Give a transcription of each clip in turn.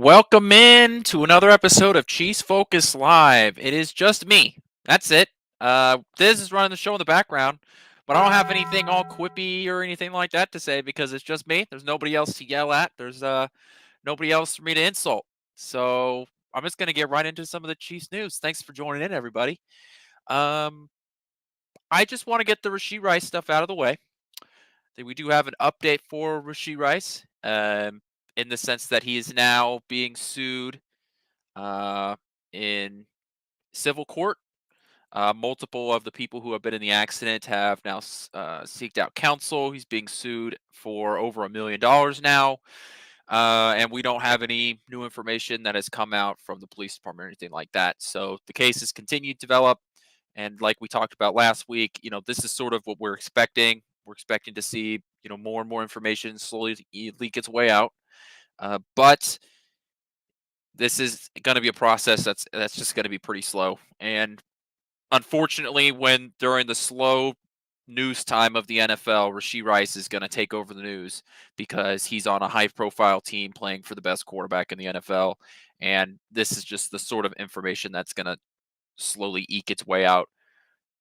Welcome in to another episode of Cheese Focus Live. It is just me. That's it. Diz is running the show in the background, but I don't have anything all quippy or anything like that to say because it's just me. There's nobody else to yell at. There's nobody else for me to insult. So I'm just gonna get right into some of the Chiefs news. Thanks for joining in, everybody. Um, I just want to get the Rasheed Rice stuff out of the way. We do have an update for Rasheed Rice, in the sense that he is now being sued uh, in civil court. Multiple of the people who have been in the accident have now seeked out counsel. He's being sued for over $1 million now. And we don't have any new information that has come out from the police department or anything like that. So the case has continued to develop. And like we talked about last week, this is sort of what we're expecting. We're expecting to see, more and more information slowly leak its way out. But this is going to be a process that's just going to be pretty slow. And unfortunately, when during the slow news time of the NFL, Rasheed Rice is going to take over the news because he's on a high-profile team playing for the best quarterback in the NFL, and this is just the sort of information that's going to slowly eke its way out,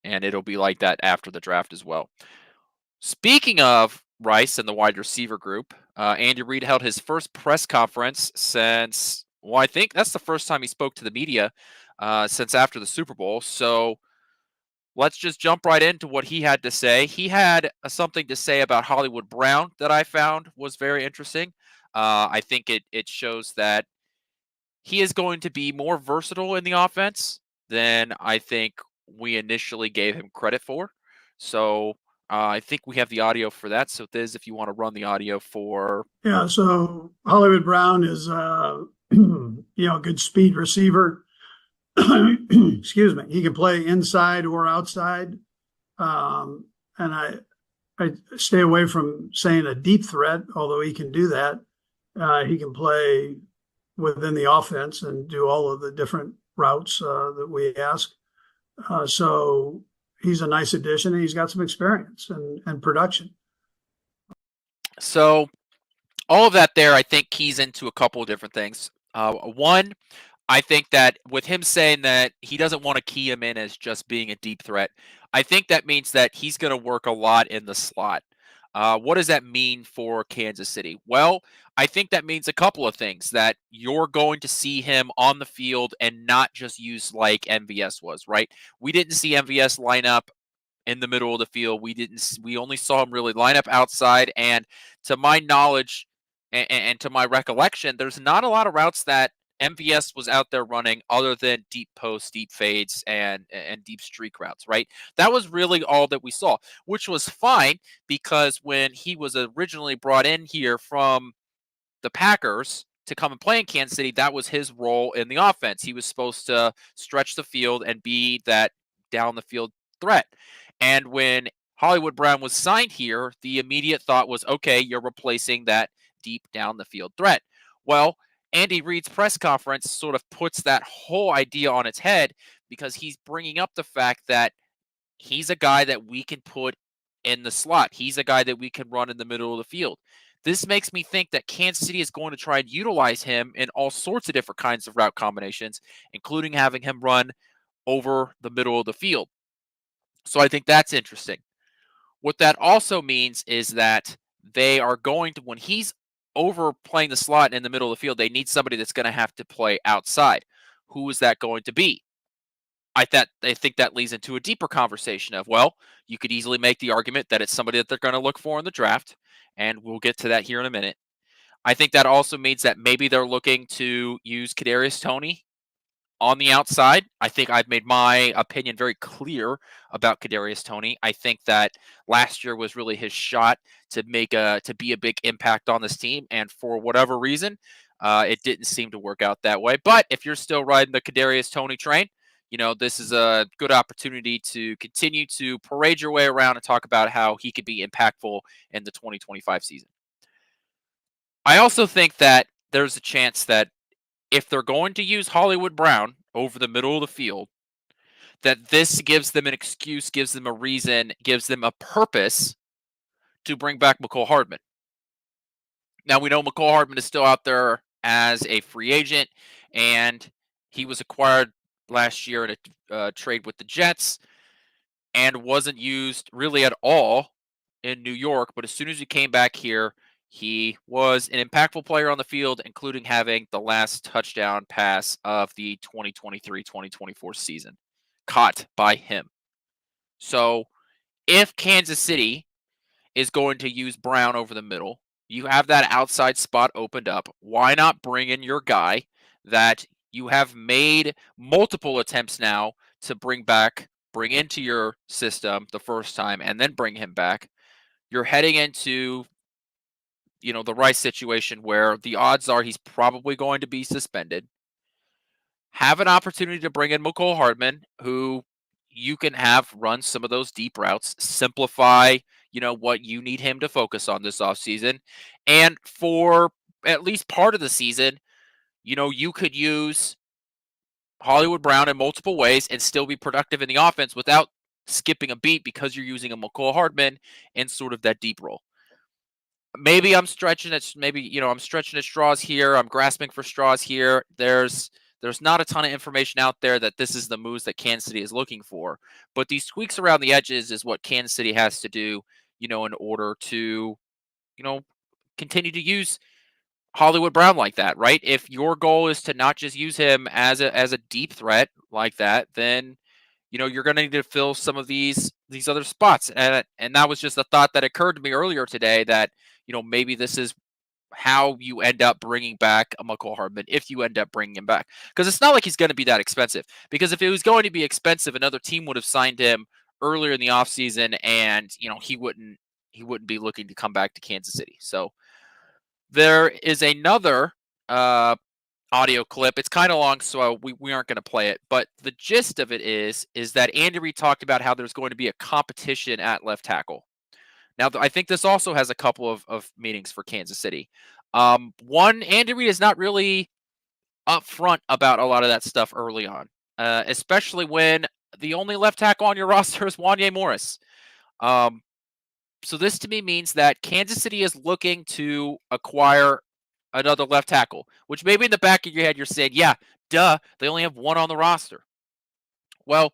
and it'll be like that after the draft as well. Speaking of Rice and the wide receiver group, Andy Reid held his first press conference since, well, I think that's the first time he spoke to the media since after the Super Bowl. So let's just jump right into what he had to say. He had something to say about Hollywood Brown that I found was very interesting. I think it shows that he is going to be more versatile in the offense than I think we initially gave him credit for. So I think we have the audio for that. So Thiz, if you want to run the audio for. Yeah, so Hollywood Brown is a good speed receiver. Excuse me. He can play inside or outside. And I stay away from saying a deep threat, although he can do that. He can play within the offense and do all of the different routes that we ask. So he's a nice addition, and he's got some experience and production. So all of that there, I think keys into a couple of different things. One, I think that with him saying that he doesn't want to key him in as just being a deep threat, I think that means that he's going to work a lot in the slot. What does that mean for Kansas City? Well, I think that means a couple of things, that you're going to see him on the field and not just used like MVS was, right? We didn't see MVS line up in the middle of the field. We only saw him really line up outside, and to my knowledge and to my recollection, there's not a lot of routes that MVS was out there running other than deep posts, deep fades, and deep streak routes, right? That was really all that we saw, which was fine because when he was originally brought in here from the Packers to come and play in Kansas City, that was his role in the offense. He was supposed to stretch the field and be that down the field threat. And when Hollywood Brown was signed here, the immediate thought was, okay, you're replacing that deep down the field threat. Well, Andy Reid's press conference sort of puts that whole idea on its head because he's bringing up the fact that he's a guy that we can put in the slot. He's a guy that we can run in the middle of the field. This makes me think that Kansas City is going to try and utilize him in all sorts of different kinds of route combinations, including having him run over the middle of the field. So I think that's interesting. What that also means is that they are going to, when he's over playing the slot in the middle of the field, they need somebody that's going to have to play outside. Who is that going to be? I think that leads into a deeper conversation of, well, you could easily make the argument that it's somebody that they're going to look for in the draft, and we'll get to that here in a minute. I think that also means that maybe they're looking to use Kadarius Toney on the outside. I think I've made my opinion very clear about Kadarius Toney. I think that last year was really his shot to be a big impact on this team, and for whatever reason, it didn't seem to work out that way. But if you're still riding the Kadarius Toney train, this is a good opportunity to continue to parade your way around and talk about how he could be impactful in the 2025 season. I also think that there's a chance that if they're going to use Hollywood Brown over the middle of the field, that this gives them an excuse, gives them a reason, gives them a purpose to bring back McCole Hardman. Now, we know McCole Hardman is still out there as a free agent, and he was acquired last year in a trade with the Jets and wasn't used really at all in New York. But as soon as he came back here, he was an impactful player on the field, including having the last touchdown pass of the 2023-2024 season caught by him. So if Kansas City is going to use Brown over the middle, you have that outside spot opened up. Why not bring in your guy that you have made multiple attempts now to bring into your system the first time and then bring him back? You're heading into, the Rice situation where the odds are he's probably going to be suspended. Have an opportunity to bring in McCole Hardman, who you can have run some of those deep routes, simplify, what you need him to focus on this offseason. And for at least part of the season, you could use Hollywood Brown in multiple ways and still be productive in the offense without skipping a beat because you're using a McCole Hardman in sort of that deep role. Maybe I'm stretching it. Maybe I'm stretching at straws here. I'm grasping for straws here. There's not a ton of information out there that this is the moves that Kansas City is looking for, but these tweaks around the edges is what Kansas City has to do, in order to, you know, continue to use Hollywood Brown like that, right? If your goal is to not just use him as a deep threat like that, then you're going to need to fill some of these other spots. And that was just a thought that occurred to me earlier today that maybe this is how you end up bringing back a McCole Hardman if you end up bringing him back, because it's not like he's going to be that expensive. Because if it was going to be expensive, another team would have signed him earlier in the offseason, and he wouldn't be looking to come back to Kansas City. So there is another audio clip. It's kind of long, so we aren't going to play it. But the gist of it is that Andy Reid talked about how there's going to be a competition at left tackle. Now, I think this also has a couple of meanings for Kansas City. One, Andy Reid is not really upfront about a lot of that stuff early on, especially when the only left tackle on your roster is Wanye Morris. So this to me means that Kansas City is looking to acquire another left tackle, which maybe in the back of your head you're saying, yeah, duh, they only have one on the roster. Well,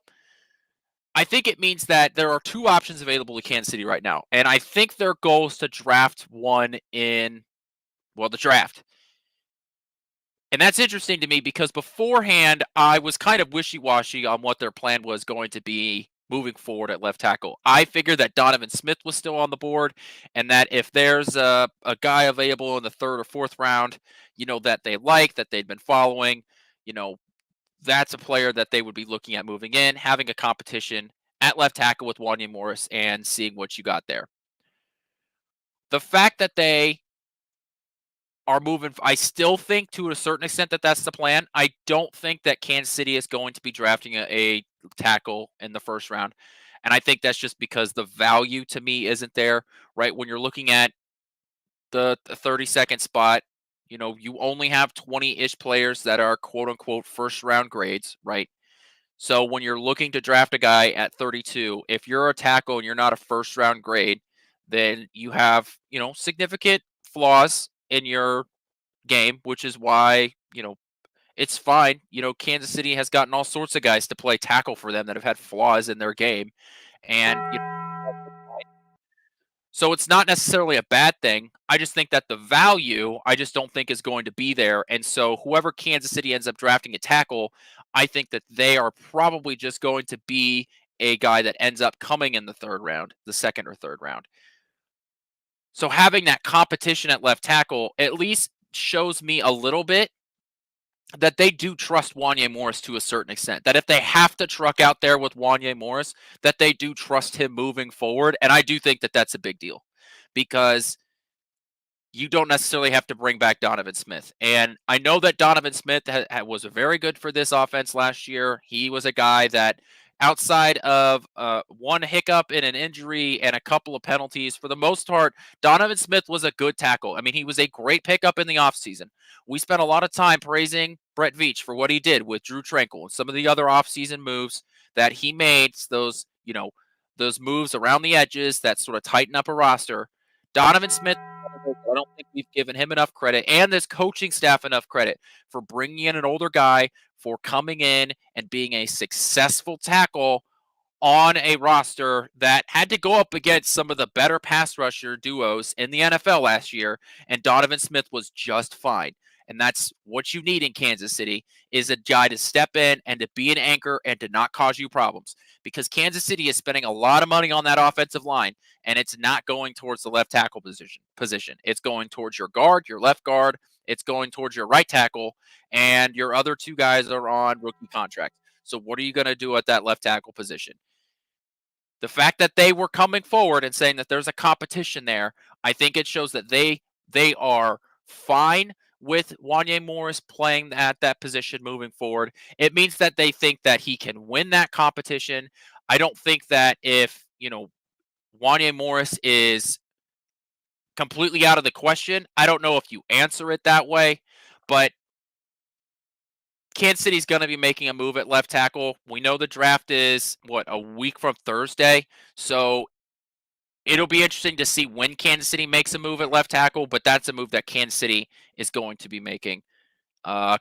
I think it means that there are two options available to Kansas City right now. And I think their goal is to draft one in, the draft. And that's interesting to me because beforehand, I was kind of wishy-washy on what their plan was going to be moving forward at left tackle. I figured that Donovan Smith was still on the board and that if there's a guy available in the third or fourth round, that they like, that they'd been following, that's a player that they would be looking at moving in, having a competition at left tackle with Wanya Morris and seeing what you got there. The fact that they are moving, I still think to a certain extent that that's the plan. I don't think that Kansas City is going to be drafting a tackle in the first round. And I think that's just because the value to me isn't there, right? When you're looking at the 32nd spot, you only have 20-ish players that are quote unquote first round grades, right? So when you're looking to draft a guy at 32, if you're a tackle and you're not a first round grade, then you have, significant flaws in your game, which is why, it's fine. Kansas City has gotten all sorts of guys to play tackle for them that have had flaws in their game. And so it's not necessarily a bad thing. I just think that the value, I just don't think is going to be there. And so whoever Kansas City ends up drafting a tackle, I think that they are probably just going to be a guy that ends up coming in the third round, the second or third round. So having that competition at left tackle at least shows me a little bit that they do trust Wanye Morris to a certain extent. That if they have to truck out there with Wanye Morris, that they do trust him moving forward. And I do think that that's a big deal because you don't necessarily have to bring back Donovan Smith. And I know that Donovan Smith was very good for this offense last year. He was a guy that, outside of one hiccup in an injury and a couple of penalties, for the most part, Donovan Smith was a good tackle. I mean, he was a great pickup in the offseason. We spent a lot of time praising Brett Veach for what he did with Drew Tranquil and some of the other offseason moves that he made, those moves around the edges that sort of tighten up a roster. Donovan Smith I don't think we've given him enough credit and this coaching staff enough credit for bringing in an older guy, for coming in and being a successful tackle on a roster that had to go up against some of the better pass rusher duos in the NFL last year, and Donovan Smith was just fine. And that's what you need in Kansas City is a guy to step in and to be an anchor and to not cause you problems. Because Kansas City is spending a lot of money on that offensive line, and it's not going towards the left tackle position. It's going towards your guard, your left guard. It's going towards your right tackle, and your other two guys are on rookie contracts. So what are you going to do at that left tackle position? The fact that they were coming forward and saying that there's a competition there, I think it shows that they are fine with Wanye Morris playing at that position moving forward. It means that they think that he can win that competition. I don't think that if, Wanye Morris is completely out of the question, I don't know if you answer it that way, but Kansas City's going to be making a move at left tackle. We know the draft is, a week from Thursday. So it'll be interesting to see when Kansas City makes a move at left tackle, but that's a move that Kansas City is going to be making,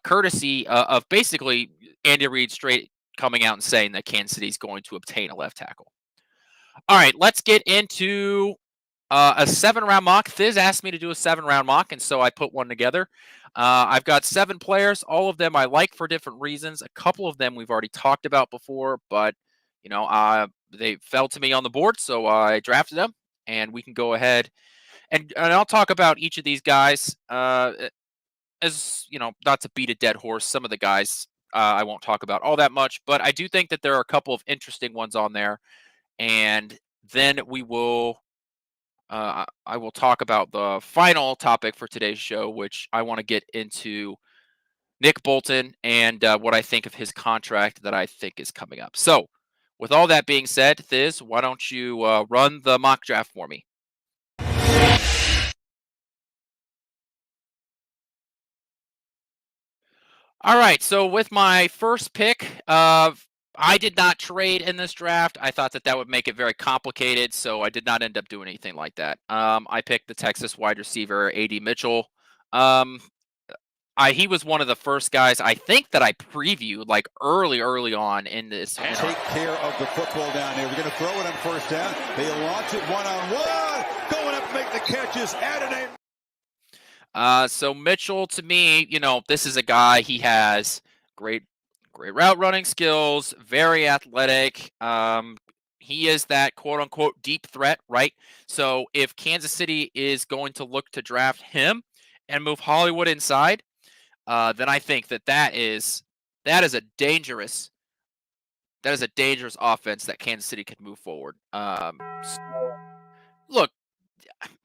courtesy of basically Andy Reid straight coming out and saying that Kansas City is going to obtain a left tackle. All right, let's get into a 7-round mock. Thiz asked me to do a 7-round mock, and so I put one together. I've got 7 players. All of them I like for different reasons. A couple of them we've already talked about before, but they fell to me on the board, so I drafted them, and we can go ahead and I'll talk about each of these guys. As not to beat a dead horse, some of the guys I won't talk about all that much, but I do think that there are a couple of interesting ones on there, and then we will. I will talk about the final topic for today's show, which I want to get into Nick Bolton and what I think of his contract that I think is coming up. So, with all that being said, Thiz, why don't you run the mock draft for me? All right. So, with my first pick, I did not trade in this draft. I thought that would make it very complicated, so I did not end up doing anything like that. I picked the Texas wide receiver A.D. Mitchell. Um, he was one of the first guys I think that I previewed like early on in this. Take care of the football down here. We're going to throw it on first down. They launch it one-on-one. Going up to make the catches. So Mitchell, to me, this is a guy. He has great route running skills, very athletic. He is that quote unquote deep threat, right? So if Kansas City is going to look to draft him and move Hollywood inside, then I think that is a dangerous offense that Kansas City could move forward. So, look,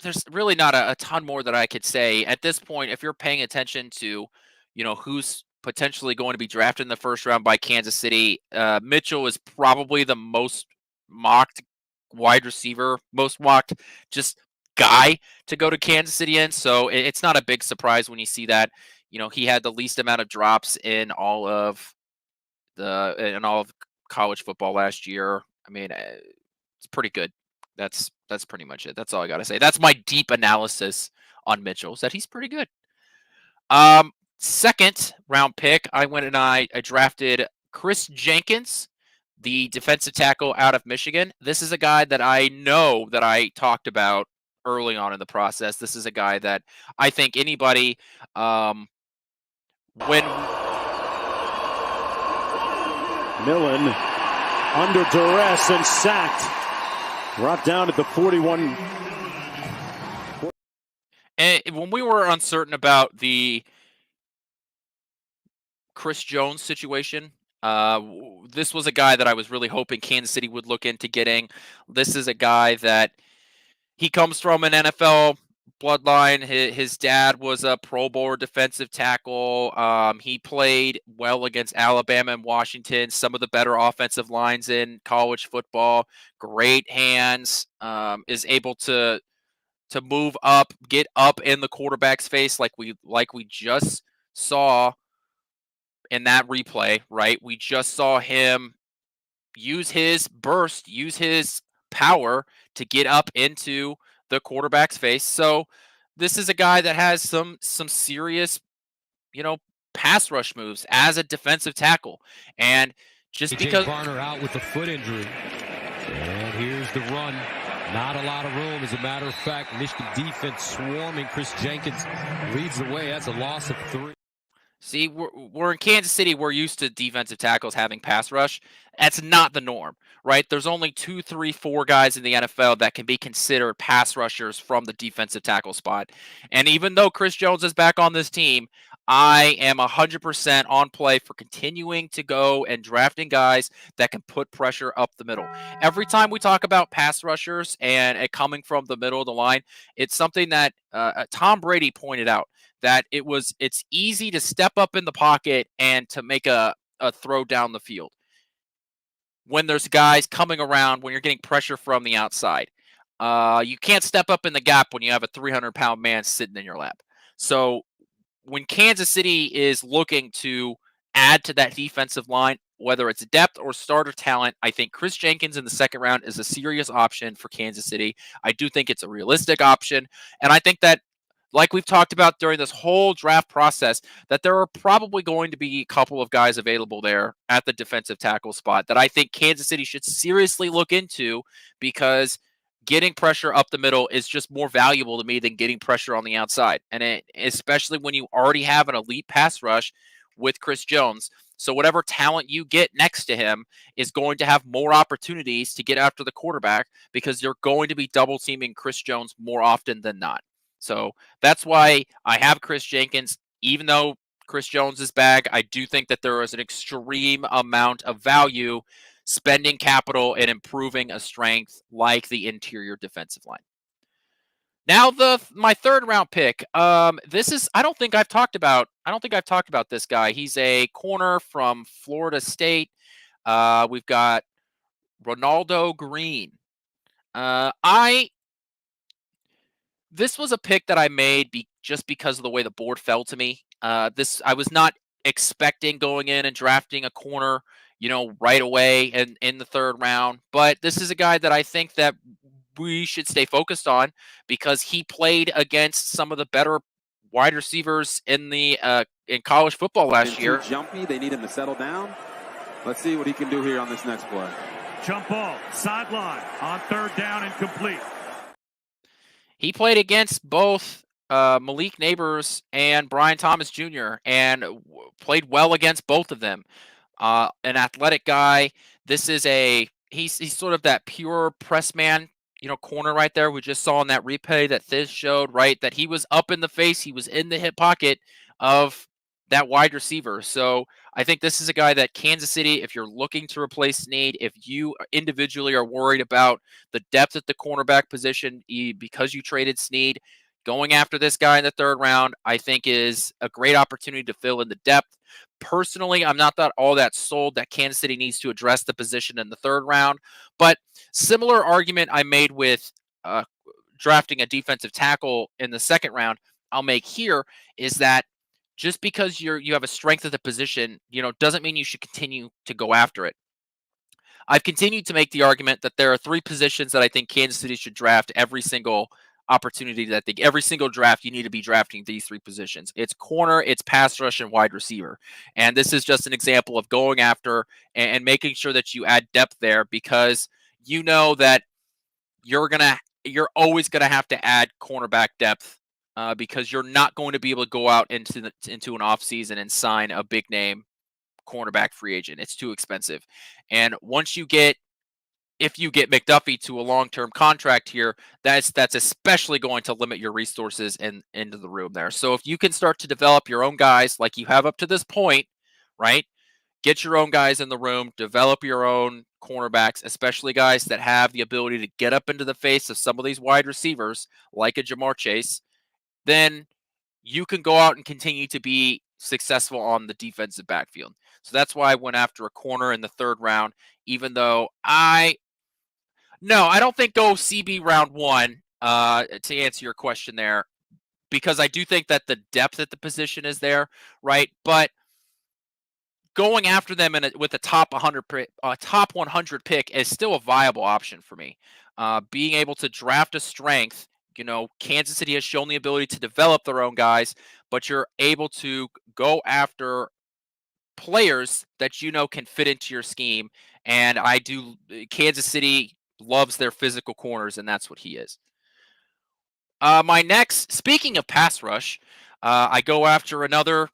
there's really not a ton more that I could say at this point. If you're paying attention to, who's potentially going to be drafted in the first round by Kansas City, Mitchell is probably the most mocked wide receiver, most mocked just guy to go to Kansas City in. So it's not a big surprise when you see that. He had the least amount of drops in all of college football last year. I mean, it's pretty good. That's pretty much it. That's all I got to say. That's my deep analysis on Mitchell, is that he's pretty good. Second round pick, I went and I drafted Chris Jenkins, the defensive tackle out of Michigan. This is a guy that I know that I talked about early on in the process. This is a guy that I think anybody, when Millen under duress and sacked, brought down at the 41. And when we were uncertain about the Chris Jones situation, this was a guy that I was really hoping Kansas City would look into getting. This is a guy that he comes from an NFL bloodline. His dad was a Pro Bowl defensive tackle. He played well against Alabama and Washington, some of the better offensive lines in college football. Great hands. Is able to move up, get up in the quarterback's face, like we just saw in that replay. Right, we just saw him use his burst, use his power to get up into the quarterback's face. So this is a guy that has some serious, you know, pass rush moves as a defensive tackle. And just because Varner out with a foot injury. And here's the run. Not a lot of room. As a matter of fact, Michigan defense swarming. Chris Jenkins leads the way. That's a loss of 3. See, we're in Kansas City. We're used to defensive tackles having pass rush. That's not the norm, right? There's only 2, 3, 4 guys in the NFL that can be considered pass rushers from the defensive tackle spot. And even though Chris Jones is back on this team, I am 100% on play for continuing to go and drafting guys that can put pressure up the middle. Every time we talk about pass rushers and it coming from the middle of the line, it's something that Tom Brady pointed out, that it's easy to step up in the pocket and to make a throw down the field when there's guys coming around, when you're getting pressure from the outside. You can't step up in the gap when you have a 300-pound man sitting in your lap. So when Kansas City is looking to add to that defensive line, whether it's depth or starter talent, I think Chris Jenkins in the second round is a serious option for Kansas City. I do think it's a realistic option. And I think that, like we've talked about during this whole draft process, that there are probably going to be a couple of guys available there at the defensive tackle spot that I think Kansas City should seriously look into, because getting pressure up the middle is just more valuable to me than getting pressure on the outside. And especially when you already have an elite pass rush with Chris Jones. So whatever talent you get next to him is going to have more opportunities to get after the quarterback, because you're going to be double teaming Chris Jones more often than not. So that's why I have Chris Jenkins. Even though Chris Jones is back, I do think that there is an extreme amount of value spending capital and improving a strength like the interior defensive line. Now my third round pick. This is I don't think I've talked about this guy. He's a corner from Florida State. We've got Ronaldo Green. This was a pick that I made just because of the way the board fell to me. I was not expecting going in and drafting a corner, right away in the third round. But this is a guy that I think that we should stay focused on, because he played against some of the better wide receivers in college football last year. Jumpy, they need him to settle down. Let's see what he can do here on this next play. Jump ball, sideline, on third down and complete. He played against both Malik Neighbors and Brian Thomas Jr. and played well against both of them. An athletic guy. This is he's sort of that pure press man, corner right there. We just saw in that replay that Thiz showed, right, that he was up in the face. He was in the hip pocket of that wide receiver. So I think this is a guy that Kansas City, if you're looking to replace Snead, if you individually are worried about the depth at the cornerback position because you traded Snead, going after this guy in the third round, I think is a great opportunity to fill in the depth. Personally, I'm not all that sold that Kansas City needs to address the position in the third round, but similar argument I made with drafting a defensive tackle in the second round, I'll make here, is that just because you have a strength at the position, doesn't mean you should continue to go after it. I've continued to make the argument that there are 3 positions that I think Kansas City should draft every single opportunity. That every single draft you need to be drafting these 3 positions. It's corner, it's pass rush, and wide receiver. And this is just an example of going after and making sure that you add depth there, because you know that you're always gonna have to add cornerback depth. Because you're not going to be able to go out into an offseason and sign a big name cornerback free agent. It's too expensive. And if you get McDuffie to a long-term contract here, that's especially going to limit your resources into the room there. So if you can start to develop your own guys like you have up to this point, right? Get your own guys in the room, develop your own cornerbacks, especially guys that have the ability to get up into the face of some of these wide receivers, like a Jamar Chase, then you can go out and continue to be successful on the defensive backfield. So that's why I went after a corner in the third round, even though I don't think go CB round 1 to answer your question there, because I do think that the depth at the position is there, right? But going after them with a top 100 pick is still a viable option for me. Being able to draft a strength Kansas City has shown the ability to develop their own guys, but you're able to go after players that can fit into your scheme. And Kansas City loves their physical corners, and that's what he is. Speaking of pass rush, I go after another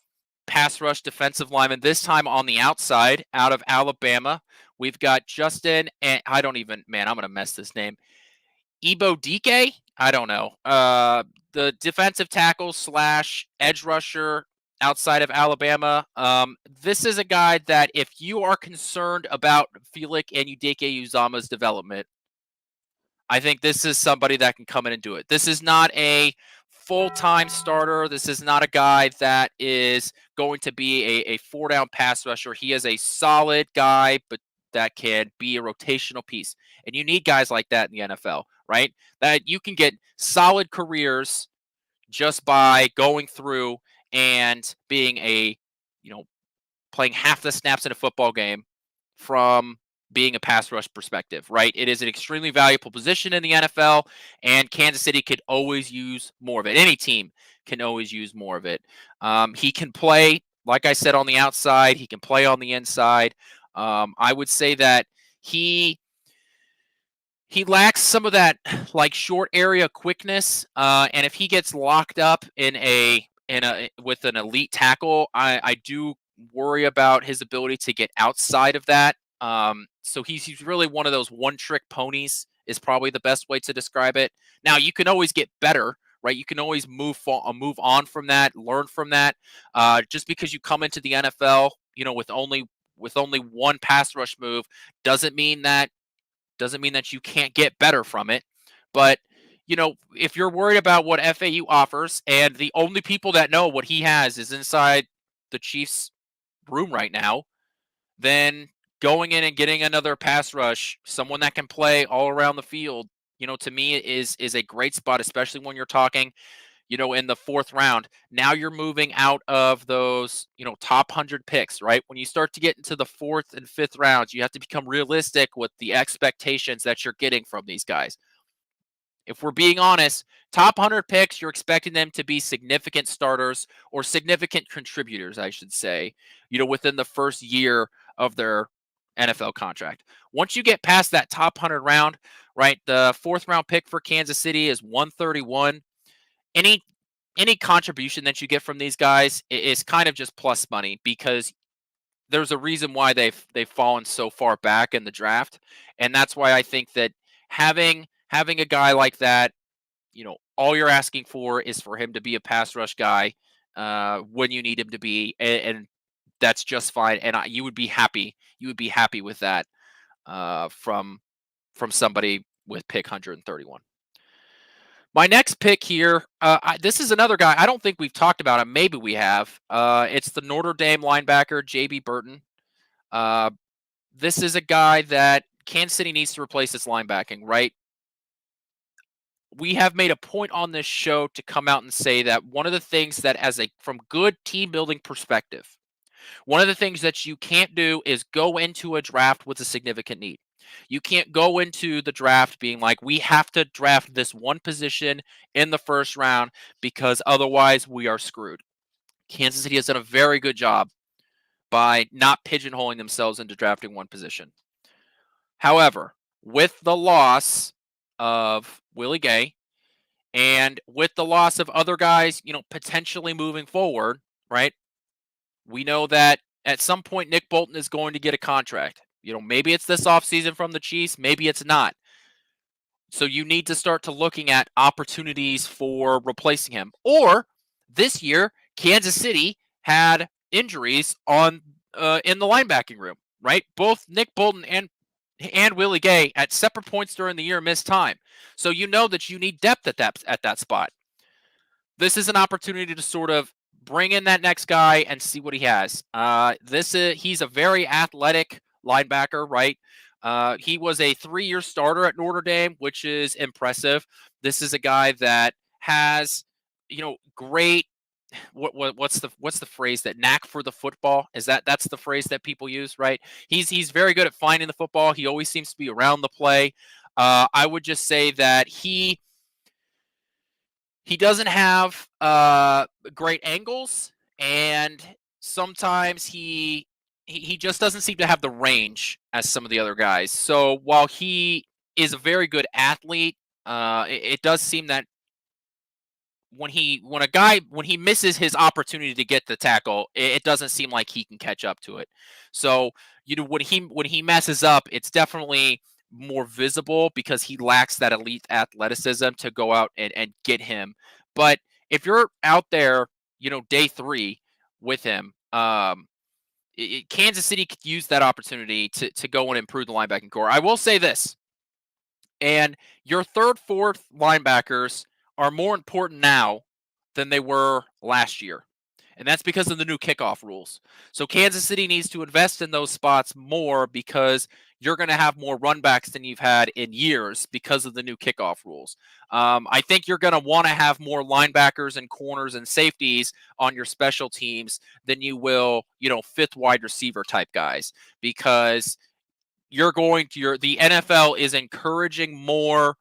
pass rush defensive lineman, this time on the outside out of Alabama. We've got Justin, and I'm going to mess this name. Ibodike? I don't know. The defensive tackle / edge rusher outside of Alabama. This is a guy that if you are concerned about Felix Anudike-Uzomah's development, I think this is somebody that can come in and do it. This is not a full-time starter. This is not a guy that is going to be a four-down pass rusher. He is a solid guy, but that can be a rotational piece. And you need guys like that in the NFL, right? That you can get solid careers just by going through and being playing half the snaps in a football game from being a pass rush perspective, right? It is an extremely valuable position in the NFL, and Kansas City could always use more of it. Any team can always use more of it. He can play, like I said, on the outside. He can play on the inside. I would say that he lacks some of that like short area quickness, and if he gets locked up with an elite tackle, I do worry about his ability to get outside of that. So he's really one of those one-trick ponies is probably the best way to describe it. Now, you can always get better, right? You can always move on from that, learn from that. Just because you come into the NFL, with only one pass rush move doesn't mean that you can't get better from it. But if you're worried about what FAU offers, and the only people that know what he has is inside the Chiefs' room right now, then going in and getting another pass rush, someone that can play all around the field, to me is a great spot, especially when you're talking, in the fourth round. Now you're moving out of those, top 100 picks, right? When you start to get into the fourth and fifth rounds, you have to become realistic with the expectations that you're getting from these guys. If we're being honest, top 100 picks, you're expecting them to be significant starters or significant contributors, I should say, within the first year of their NFL contract. Once you get past that top 100 round, right, the fourth round pick for Kansas City is 131. Any contribution that you get from these guys is kind of just plus money, because there's a reason why they've fallen so far back in the draft, and that's why I think that having a guy like that, all you're asking for is for him to be a pass rush guy when you need him to be, and that's just fine. And you would be happy. You would be happy with that from somebody with pick 131. My next pick here, this is another guy. I don't think we've talked about him. Maybe we have. It's the Notre Dame linebacker, J.B. Burton. This is a guy that Kansas City needs to replace its linebacking, right? We have made a point on this show to come out and say that one of the things that, from good team building perspective, one of the things that you can't do is go into a draft with a significant need. You can't go into the draft being like, we have to draft this one position in the first round because otherwise we are screwed. Kansas City has done a very good job by not pigeonholing themselves into drafting one position. However, with the loss of Willie Gay and with the loss of other guys, potentially moving forward, right? We know that at some point Nick Bolton is going to get a contract. Maybe it's this offseason from the Chiefs, maybe it's not. So you need to start to looking at opportunities for replacing him. Or this year, Kansas City had injuries in the linebacking room, right? Both Nick Bolton and Willie Gay at separate points during the year missed time. So you know that you need depth at that spot. This is an opportunity to sort of bring in that next guy and see what he has. He's a very athletic linebacker, right? He was a 3-year starter at Notre Dame, which is impressive. This is a guy that has, great. What's the phrase, that knack for the football? That's the phrase that people use, right? He's very good at finding the football. He always seems to be around the play. I would just say that he he doesn't have great angles, and sometimes he just doesn't seem to have the range as some of the other guys. So while he is a very good athlete, it does seem that when he misses his opportunity to get the tackle, it doesn't seem like he can catch up to it. So when he messes up, it's definitely more visible because he lacks that elite athleticism to go out and get him. But if you're out there, day 3 with him, Kansas City could use that opportunity to go and improve the linebacking core. I will say this, and your third, fourth linebackers are more important now than they were last year. And that's because of the new kickoff rules. So Kansas City needs to invest in those spots more because you're going to have more runbacks than you've had in years because of the new kickoff rules. I think you're going to want to have more linebackers and corners and safeties on your special teams than you will, fifth wide receiver type guys, because the NFL is encouraging more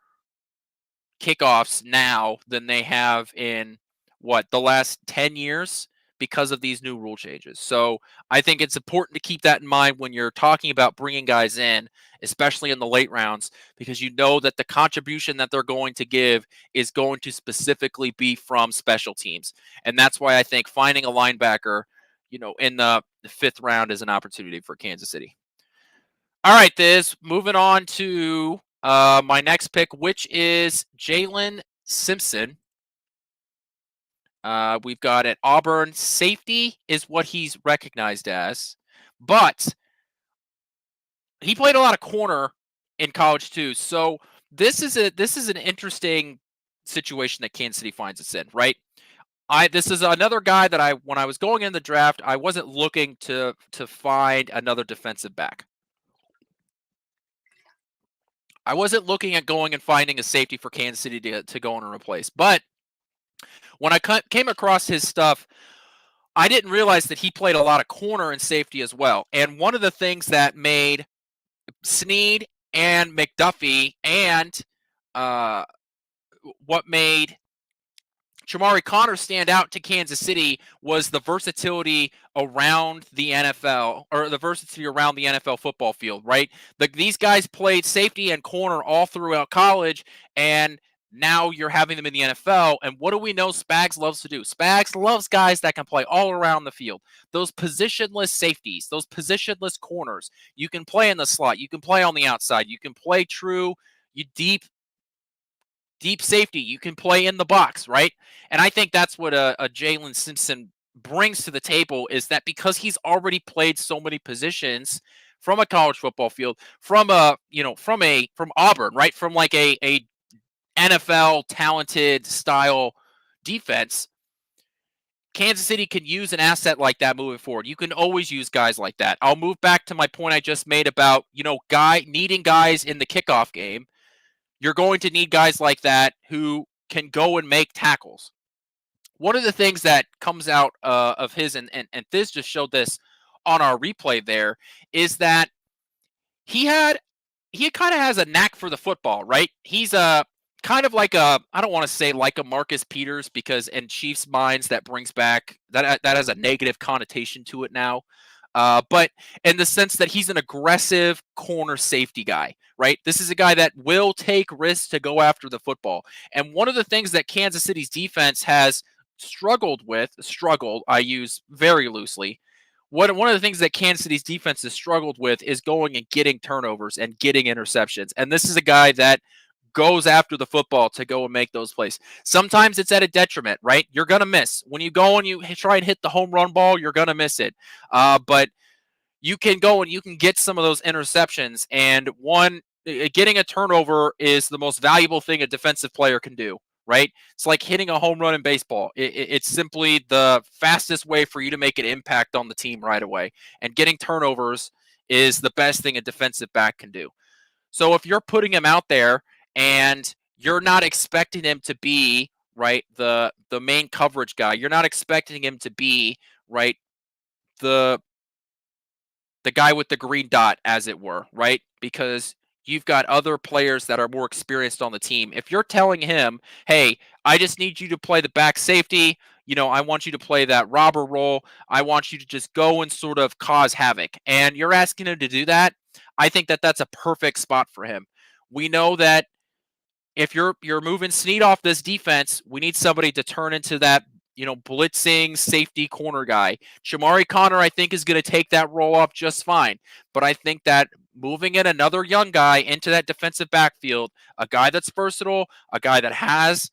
kickoffs now than they have in the last 10 years because of these new rule changes. So I think it's important to keep that in mind when you're talking about bringing guys in, especially in the late rounds, because you know that the contribution that they're going to give is going to specifically be from special teams. And that's why I think finding a linebacker, in the 5th round is an opportunity for Kansas City. All right, moving on to my next pick, which is Jalen Simpson. We've got an Auburn safety is what he's recognized as, but he played a lot of corner in college too. So this is an interesting situation that Kansas City finds us in, right? This is another guy that when I was going in the draft, I wasn't looking to find another defensive back. I wasn't looking at going and finding a safety for Kansas City to go in and replace. But when I came across his stuff, I didn't realize that he played a lot of corner and safety as well. And one of the things that made Snead and McDuffie and what made Chamari Connor stand out to Kansas City was the versatility around the NFL, or the versatility around the NFL football field, right? These guys played safety and corner all throughout college, and now you're having them in the NFL. And what do we know Spags loves to do? Spags loves guys that can play all around the field. Those positionless safeties, those positionless corners. You can play in the slot. You can play on the outside. You can play true, deep safety. You can play in the box, right? And I think that's what a Jalen Simpson brings to the table, is that because he's already played so many positions from a college football field, from Auburn, right? From like a NFL talented style defense, Kansas City can use an asset like that moving forward. You can always use guys like that. I'll move back to my point I just made about, needing guys in the kickoff game. You're going to need guys like that who can go and make tackles. One of the things that comes out of his, and Thiz just showed this on our replay there, is that he kind of has a knack for the football, right? He's kind of like I don't want to say like a Marcus Peters, because in Chiefs' minds that brings back, that has a negative connotation to it now. But in the sense that he's an aggressive corner safety guy, right? This is a guy that will take risks to go after the football. And one of the things that Kansas City's defense has struggled, I use very loosely. One of the things that Kansas City's defense has struggled with is going and getting turnovers and getting interceptions. And this is a guy that goes after the football to go and make those plays. Sometimes it's at a detriment, right? You're going to miss. When you go and you try and hit the home run ball, you're going to miss it. But you can go and you can get some of those interceptions. And getting a turnover is the most valuable thing a defensive player can do, right? It's like hitting a home run in baseball. It's simply the fastest way for you to make an impact on the team right away. And getting turnovers is the best thing a defensive back can do. So if you're putting him out there and you're not expecting him to be, right, the main coverage guy, you're not expecting him to be, right, the guy with the green dot, as it were, right? Because you've got other players that are more experienced on the team. If you're telling him, hey, I just need you to play the back safety, I want you to play that robber role, I want you to just go and sort of cause havoc, and you're asking him to do that, I think that that's a perfect spot for him. We know that if you're moving Snead off this defense, we need somebody to turn into that, blitzing safety corner guy. Shamari Connor, I think, is going to take that role off just fine. But I think that moving in another young guy into that defensive backfield, a guy that's versatile, a guy that has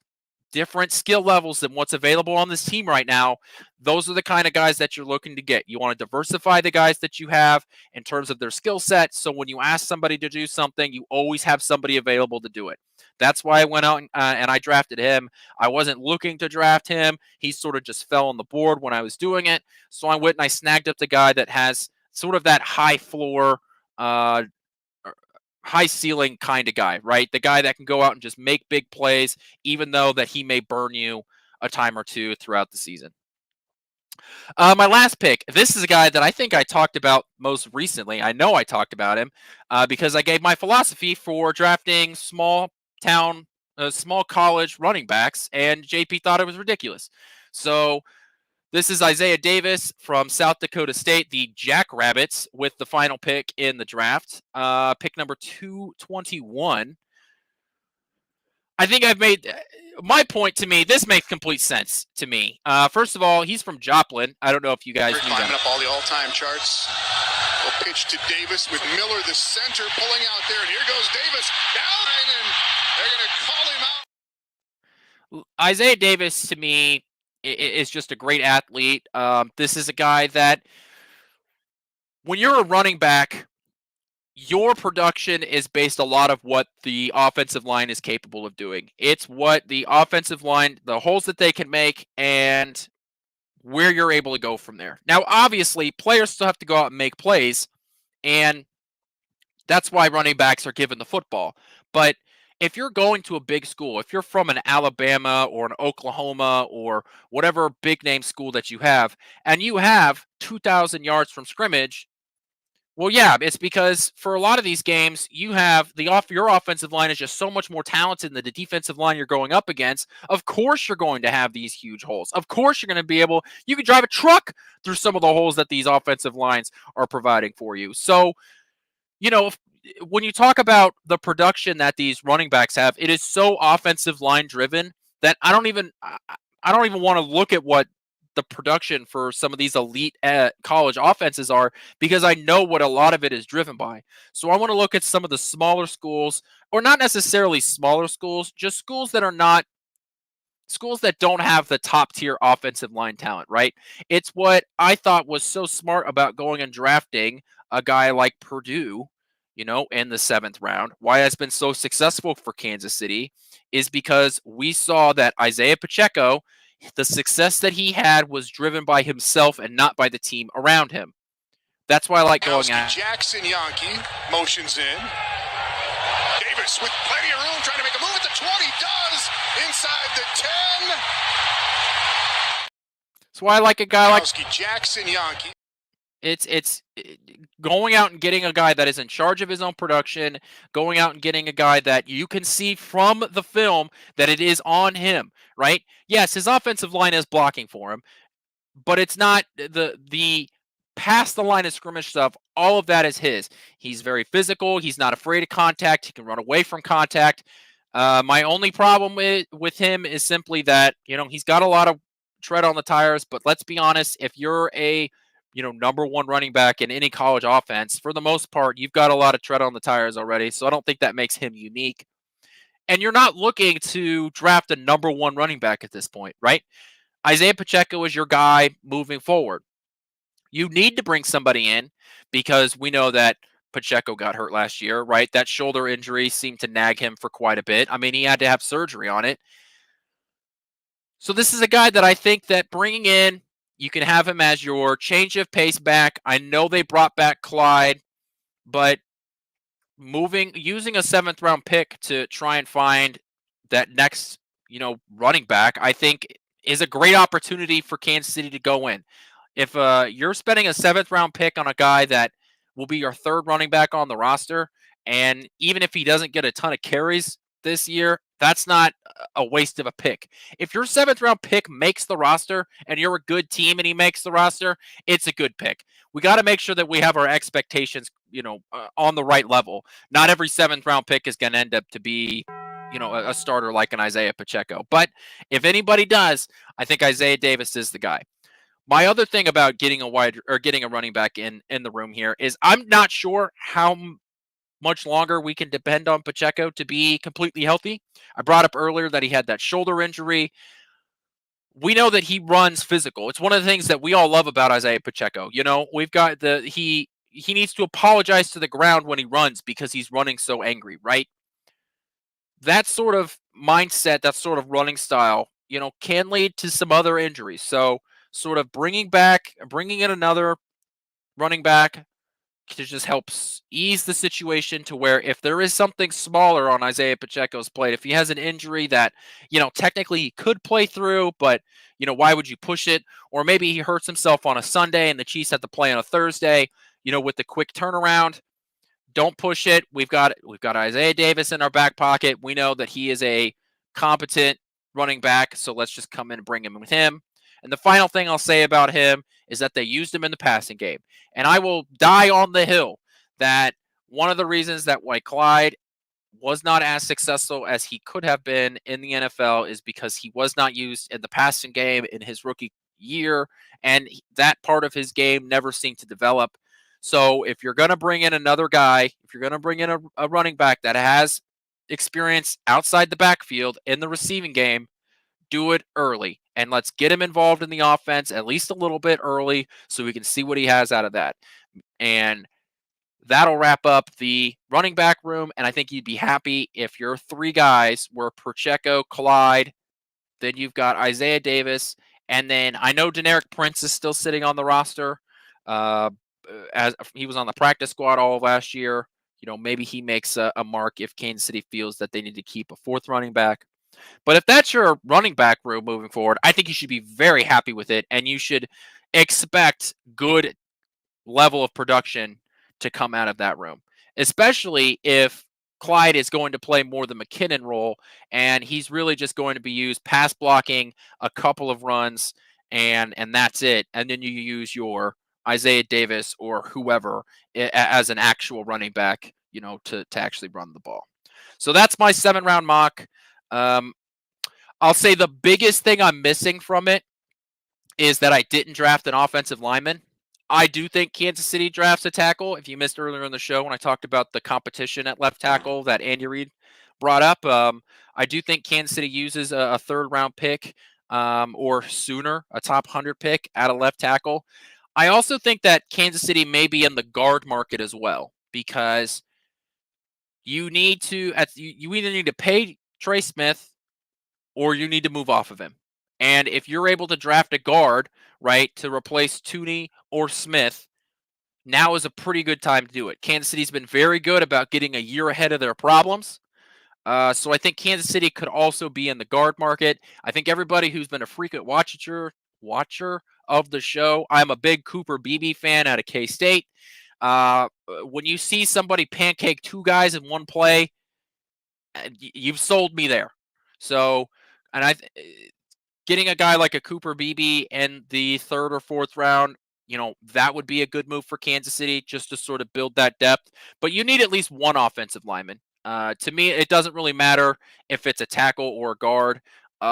different skill levels than what's available on this team right now, those are the kind of guys that you're looking to get. You want to diversify the guys that you have in terms of their skill set, so when you ask somebody to do something, you always have somebody available to do it. That's why I went out and I drafted him. I wasn't looking to draft him. He sort of just fell on the board when I was doing it. So I went and I snagged up the guy that has sort of that high floor, high ceiling kind of guy, right? The guy that can go out and just make big plays, even though that he may burn you a time or two throughout the season. My last pick, this is a guy that I think I talked about most recently. I know I talked about him because I gave my philosophy for drafting small college running backs, and JP thought it was ridiculous. So this is Isaiah Davis from South Dakota State, the Jackrabbits, with the final pick in the draft, pick number 221. I think I've made my point. To me, this makes complete sense to me. First of all, he's from Joplin. I don't know if you guys knew climbing that. up all the all-time charts. A pitch to Davis with Miller, the center, pulling out there, and here goes Davis down, and they're going to call him out. Isaiah Davis, to me, is just a great athlete. This is a guy that, when you're a running back, your production is based a lot of what the offensive line is capable of doing. It's what the offensive line, the holes that they can make, and where you're able to go from there. Now, obviously, players still have to go out and make plays, and that's why running backs are given the football. But if you're going to a big school, if you're from an Alabama or an Oklahoma or whatever big name school that you have, and you have 2,000 yards from scrimmage, well, yeah, it's because for a lot of these games, you have your offensive line is just so much more talented than the defensive line you're going up against. Of course, you're going to have these huge holes. Of course, you're going to be able. You can drive a truck through some of the holes that these offensive lines are providing for you. So, when you talk about the production that these running backs have, it is so offensive line driven that I don't even want to look at what the production for some of these elite college offenses are, because I know what a lot of it is driven by. So I want to look at some of the smaller schools, or not necessarily smaller schools, just schools that don't have the top tier offensive line talent, right? It's what I thought was so smart about going and drafting a guy like Purdue, in the 7th round. Why it's been so successful for Kansas City is because we saw that Isaiah Pacheco, the success that he had was driven by himself and not by the team around him. That's why I like going at Jackson Yankee motions in. Davis with plenty of room, trying to make a move at the 20. Does inside the 10. That's why I like a guy like Jackson Yankee. It's going out and getting a guy that is in charge of his own production, going out and getting a guy that you can see from the film that it is on him, right? Yes, his offensive line is blocking for him, but it's not the past the line of scrimmage stuff. All of that is his. He's very physical. He's not afraid of contact. He can run away from contact. My only problem with him is simply that, he's got a lot of tread on the tires, but let's be honest, if you're a number one running back in any college offense, for the most part, you've got a lot of tread on the tires already. So I don't think that makes him unique. And you're not looking to draft a number one running back at this point, right? Isaiah Pacheco is your guy moving forward. You need to bring somebody in because we know that Pacheco got hurt last year, right? That shoulder injury seemed to nag him for quite a bit. I mean, he had to have surgery on it. So this is a guy that I think that bringing in, you can have him as your change of pace back. I know they brought back Clyde, but using a 7th round pick to try and find that next, running back, I think is a great opportunity for Kansas City to go in. If you're spending a 7th round pick on a guy that will be your third running back on the roster. And even if he doesn't get a ton of carries this year, that's not a waste of a pick. If your 7th-round pick makes the roster and you're a good team and he makes the roster, it's a good pick. We got to make sure that we have our expectations, on the right level. Not every 7th-round pick is going to end up to be, a starter like an Isaiah Pacheco. But if anybody does, I think Isaiah Davis is the guy. My other thing about getting a running back in the room here is I'm not sure how much longer we can depend on Pacheco to be completely healthy. I brought up earlier that he had that shoulder injury. We know that he runs physical. It's one of the things that we all love about Isaiah Pacheco. We've got he needs to apologize to the ground when he runs because he's running so angry, right? That sort of mindset, that sort of running style, can lead to some other injuries. So sort of bringing in another running back to just helps ease the situation to where if there is something smaller on Isaiah Pacheco's plate, if he has an injury that, technically he could play through, but, why would you push it? Or maybe he hurts himself on a Sunday and the Chiefs have to play on a Thursday, with the quick turnaround. Don't push it. We've got Isaiah Davis in our back pocket. We know that he is a competent running back, so let's just come in and bring him with him. And the final thing I'll say about him is that they used him in the passing game. And I will die on the hill that one of the reasons that Clyde was not as successful as he could have been in the NFL is because he was not used in the passing game in his rookie year, and that part of his game never seemed to develop. So if you're going to bring in another guy, if you're going to bring in a running back that has experience outside the backfield in the receiving game, do it early. And let's get him involved in the offense at least a little bit early so we can see what he has out of that. And that'll wrap up the running back room. And I think you'd be happy if your 3 guys were Pacheco, Clyde, then you've got Isaiah Davis, and then I know Deneric Prince is still sitting on the roster. As he was on the practice squad all of last year. Maybe he makes a mark if Kansas City feels that they need to keep a 4th running back. But if that's your running back room moving forward, I think you should be very happy with it, and you should expect good level of production to come out of that room, especially if Clyde is going to play more the McKinnon role, and he's really just going to be used pass blocking a couple of runs, and that's it. And then you use your Isaiah Davis or whoever as an actual running back, to actually run the ball. So that's my 7-round mock. I'll say the biggest thing I'm missing from it is that I didn't draft an offensive lineman. I do think Kansas City drafts a tackle. If you missed earlier in the show when I talked about the competition at left tackle that Andy Reid brought up, I do think Kansas City uses a 3rd-round pick or sooner, a top 100 pick at a left tackle. I also think that Kansas City may be in the guard market as well because you need to you either need to pay Trey Smith or you need to move off of him. And if you're able to draft a guard, right, to replace Tooney or Smith, now is a pretty good time to do it. Kansas City's been very good about getting a year ahead of their problems. So I think Kansas City could also be in the guard market. I think everybody who's been a frequent watcher of the show, I'm a big Cooper Beebe fan out of K-State. When you see somebody pancake 2 guys in one play, you've sold me there. So, and getting a guy like a Cooper Beebe in the 3rd or 4th round, that would be a good move for Kansas City just to sort of build that depth. But you need at least one offensive lineman. To me, it doesn't really matter if it's a tackle or a guard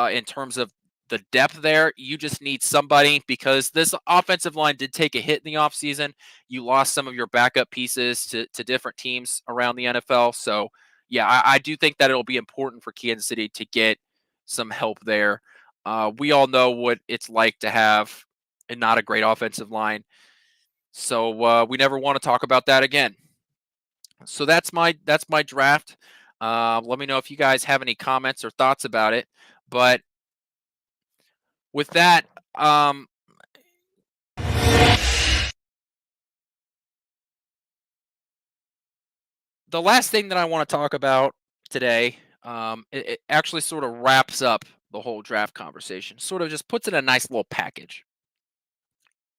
in terms of the depth there. You just need somebody because this offensive line did take a hit in the offseason. You lost some of your backup pieces to different teams around the NFL. So, yeah, I do think that it'll be important for Kansas City to get some help there. We all know what it's like to have not a great offensive line. So we never want to talk about that again. So that's my draft. Let me know if you guys have any comments or thoughts about it. But with that, the last thing that I want to talk about today, it actually sort of wraps up the whole draft conversation. Sort of just puts it in a nice little package.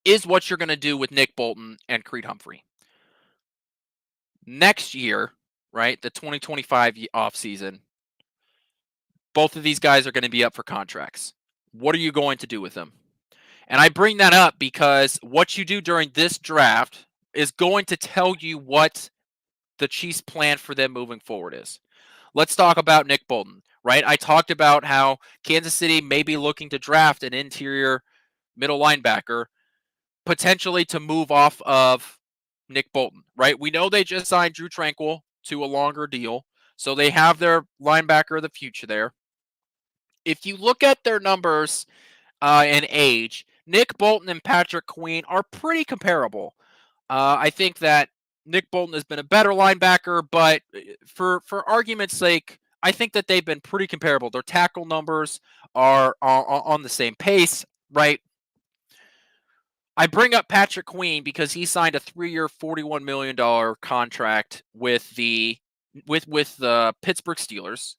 Is what you're going to do with Nick Bolton and Creed Humphrey. Next year, right, the 2025 offseason, both of these guys are going to be up for contracts. What are you going to do with them? And I bring that up because what you do during this draft is going to tell you what the Chiefs' plan for them moving forward is. Let's talk about Nick Bolton, right? I talked about how Kansas City may be looking to draft an interior middle linebacker, potentially to move off of Nick Bolton, right? We know they just signed Drew Tranquill to a longer deal, so they have their linebacker of the future there. If you look at their numbers and age, Nick Bolton and Patrick Queen are pretty comparable. I think that Nick Bolton has been a better linebacker, but for argument's sake, I think that they've been pretty comparable. Their tackle numbers are on the same pace, right? I bring up Patrick Queen because he signed a 3-year, $41 million contract with the Pittsburgh Steelers.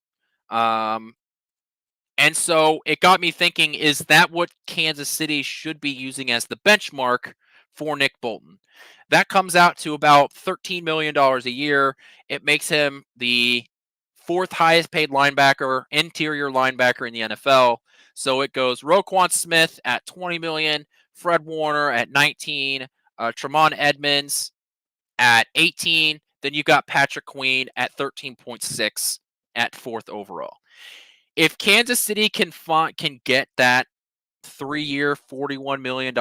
And so it got me thinking, is that what Kansas City should be using as the benchmark for Nick Bolton? That comes out to about $13 million a year. It makes him the 4th highest paid linebacker, interior linebacker in the NFL. So it goes Roquan Smith at $20 million, Fred Warner at 19, Tremont Edmonds at 18. Then you got Patrick Queen at 13.6 at 4th overall. If Kansas City can get that 3-year, $41 million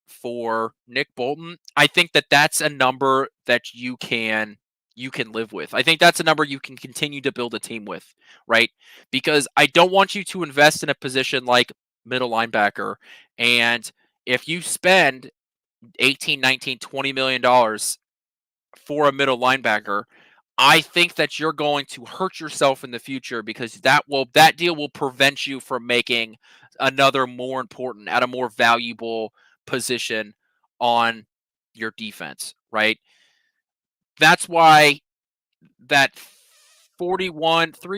for Nick Bolton, I think that that's a number that you can live with. I think that's a number you can continue to build a team with, right? Because I don't want you to invest in a position like middle linebacker, and if you spend 18, 19, $20 million for a middle linebacker, I think that you're going to hurt yourself in the future because that deal will prevent you from making another more important, at a more valuable position on your defense, right? That's why that 3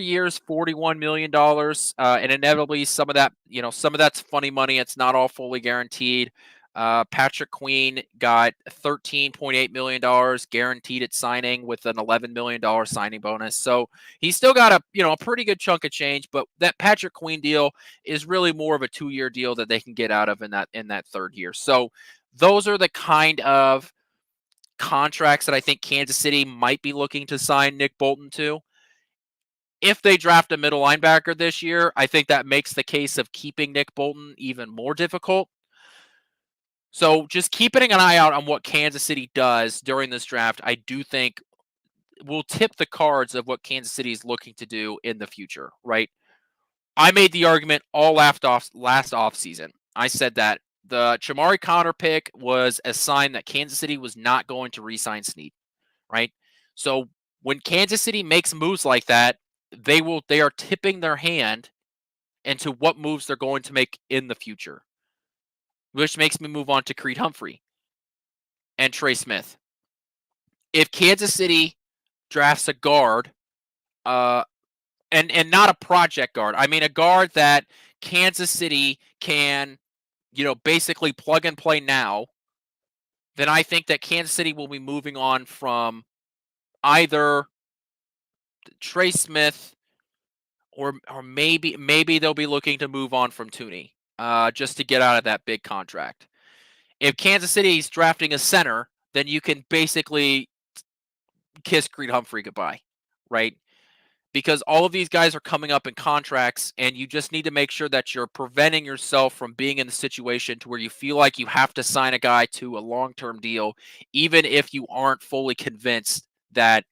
years, $41 million, and inevitably some of that's funny money. It's not all fully guaranteed. Patrick Queen got $13.8 million guaranteed at signing with an $11 million signing bonus. So he's still got a pretty good chunk of change, but that Patrick Queen deal is really more of a 2-year deal that they can get out of in that 3rd year. So those are the kind of contracts that I think Kansas City might be looking to sign Nick Bolton to. If they draft a middle linebacker this year, I think that makes the case of keeping Nick Bolton even more difficult. So just keeping an eye out on what Kansas City does during this draft, I do think will tip the cards of what Kansas City is looking to do in the future, right? I made the argument all last offseason. I said that the Chamari Connor pick was a sign that Kansas City was not going to re-sign Snead, right? So when Kansas City makes moves like that, they are tipping their hand into what moves they're going to make in the future. Which makes me move on to Creed Humphrey and Trey Smith. If Kansas City drafts a guard, and not a project guard, I mean a guard that Kansas City can, basically plug and play now, then I think that Kansas City will be moving on from either Trey Smith or maybe they'll be looking to move on from Tooney, just to get out of that big contract. If Kansas City is drafting a center, then you can basically kiss Creed Humphrey goodbye, right? Because all of these guys are coming up in contracts, and you just need to make sure that you're preventing yourself from being in the situation to where you feel like you have to sign a guy to a long-term deal, even if you aren't fully convinced that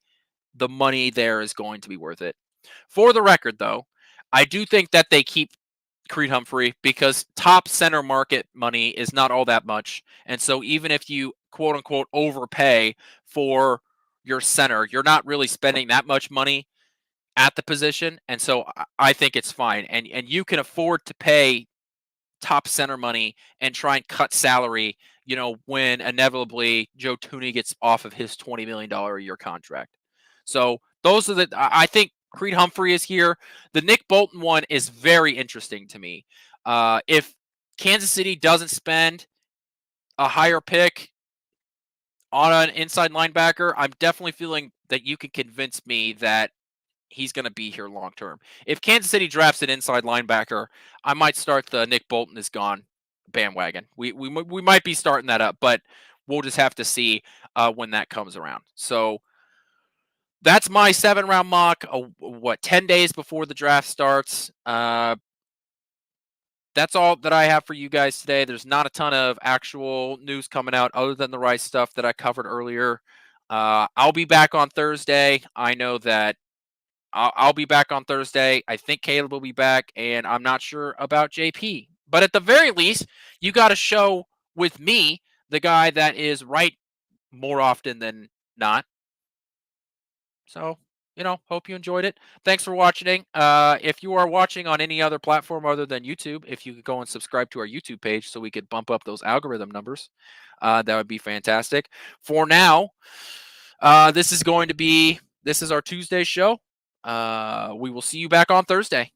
the money there is going to be worth it. For the record, though, I do think that they keep Creed Humphrey because top center market money is not all that much. And so even if you quote unquote overpay for your center, you're not really spending that much money at the position. And so I think it's fine. And you can afford to pay top center money and try and cut salary, when inevitably Joe Tooney gets off of his $20 million a year contract. So those are I think Creed Humphrey is here. The Nick Bolton one is very interesting to me. If Kansas City doesn't spend a higher pick, on an inside linebacker, I'm definitely feeling that you can convince me that he's going to be here long term. If Kansas City drafts an inside linebacker, I might start the Nick Bolton is gone bandwagon. We might be starting that up, but we'll just have to see when that comes around. So that's my 7-round mock. 10 days before the draft starts. That's all that I have for you guys today. There's not a ton of actual news coming out other than the Rice stuff that I covered earlier. I'll be back on Thursday. I know that I'll be back on Thursday. I think Caleb will be back, and I'm not sure about JP. But at the very least, you got a show with me, the guy that is right more often than not. So, hope you enjoyed it. Thanks for watching. If you are watching on any other platform other than YouTube, if you could go and subscribe to our YouTube page so we could bump up those algorithm numbers, that would be fantastic. For now, this is our Tuesday show. We will see you back on Thursday.